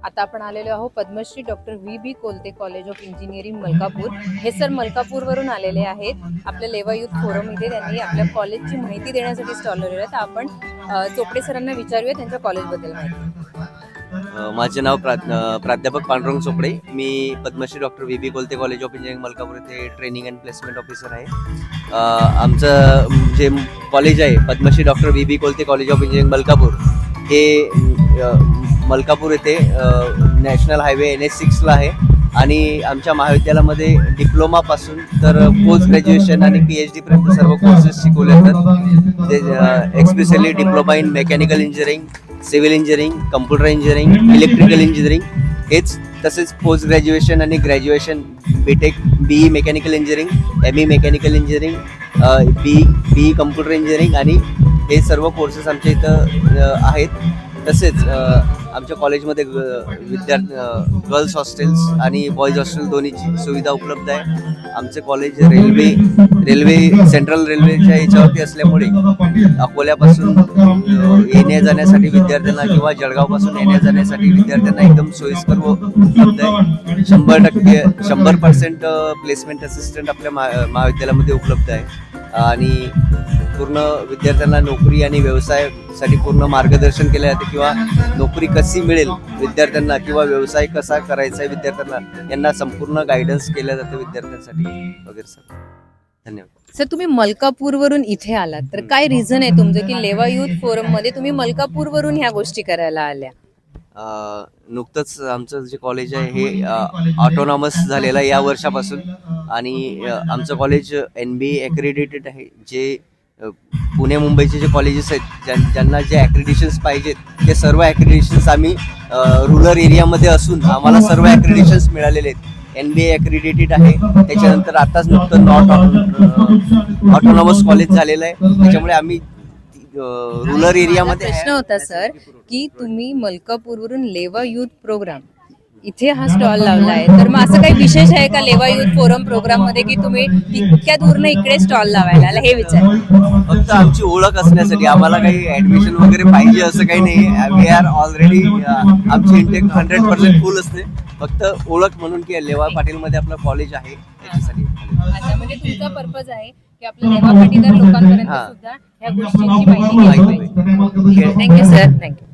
आता आपण आलेलो आहोत Padmashri doctor V Kolte college of engineering Malkapur. हे सर मलकापूरवरून आलेले आहेत। आपल्या लेवा युथ फोरम मध्ये त्यांनी आपल्या कॉलेजची माहिती देण्यासाठी स्टॉल लावलेला आहे। तर आपण चोपडे सरांना विचारूया त्यांच्या कॉलेजबद्दल माहिती। माझे नाव प्राध्यापक पांडुरंग चोपडे। मी Padmashri doctor V Kolte college of engineering Malkapur येथे ट्रेनिंग अँड प्लेसमेंट ऑफिसर आहे। आमचं जे कॉलेज आहे Padmashri doctor V Kolte college of engineering Malkapur हे मलकापूर येथे नॅशनल हायवे NH6ला आहे आणि आमच्या महाविद्यालयामध्ये डिप्लोमापासून तर पोस्ट ग्रॅज्युएशन आणि PhD पर्यंत सर्व कोर्सेस शिकवले जातात। ते especially diploma in mechanical engineering, civil engineering, computer engineering, electrical engineering हेच, तसेच पोस्ट ग्रॅज्युएशन आणि graduation BTech, BE mechanical engineering, ME mechanical engineering, BE computer engineering आणि हे सर्व कोर्सेस आमच्या इथं आहेत। तसेच आमच्या कॉलेजमध्ये गर्ल्स हॉस्टेल्स आणि बॉईज हॉस्टेल दोन्हीची सुविधा उपलब्ध आहे। आमचे कॉलेज रेल्वे सेंट्रल रेल्वेच्या याच्यावरती असल्यामुळे अकोल्यापासून येण्या जाण्यासाठी विद्यार्थ्यांना किंवा जळगावपासून येण्या जाण्यासाठी विद्यार्थ्यांना एकदम सोयीस्कर व उपलब्ध आहे। 100% प्लेसमेंट असिस्टंट आपल्या महाविद्यालयामध्ये उपलब्ध आहे आणि पूर्ण विद्यार्थ्यांना नोकरी आणि व्यवसायासाठी पूर्ण मार्गदर्शन केले जाते किंवा नोकरी कशी मिळेल विद्यार्थ्यांना किंवा व्यवसाय कसा करायचा आहे विद्यार्थ्यांना यांना संपूर्ण गायडन्स केलं जातं विद्यार्थ्यांसाठी वगैरे सर। धन्यवाद सर, तुम्ही मलकापूरवरून इथे आलात तर काय रिझन आहे तुमचं की लेवा युथ फोरम मध्ये तुम्ही मलकापूरवरून ह्या गोष्टी करायला आल्या? नुकतंच आमचं जे कॉलेज आहे हे ऑटोनॉमस झालेलं आहे या वर्षापासून आणि आमचं कॉलेज NBA ॲक्रेडिटेड आहे। जे पुणे मुंबईचे जे कॉलेजेस आहेत ज्यांना जे ॲक्रेडिशन्स पाहिजेत ते सर्व ॲक्रेडिशन्स आम्ही रुरल एरियामध्ये असून आम्हाला सर्व ॲक्रेडिशन्स मिळालेले आहेत। NBA ॲक्रेडिटेड आहे, त्याच्यानंतर आताच नुकतं ऑटोनॉमस कॉलेज झालेलं आहे, त्याच्यामुळे आम्ही रुरल एरियामध्ये। प्रश्न होता सर की तुम्ही मलकापूरवरून लेवा युथ प्रोग्राम इथे हा स्टॉल लावला आहे, तर मग असं काही विशेष आहे का लेवा युथ फोरम प्रोग्राम मध्ये की तुम्ही इतक्या दूरनं इकडे स्टॉल लावायला आला? हे विचार फक्त आमची ओळख असण्यासाठी, आम्हाला काही ऍडमिशन वगैरे पाहिजे असं काही नाही। वी आर ऑलरेडी आमची इंटेक 100% फुल असते, फक्त ओळख म्हणून की लेवा पाटील मध्ये आपलं कॉलेज आहे त्याच्यासाठी। अच्छा, म्हणजे तुमचा पर्पज आहे की आपल्या लेवा पाटीदार लोकांपर्यंत सुद्धा ह्या गोष्टींची माहिती घ्यायला पाहिजे। Thank you sir, thank you.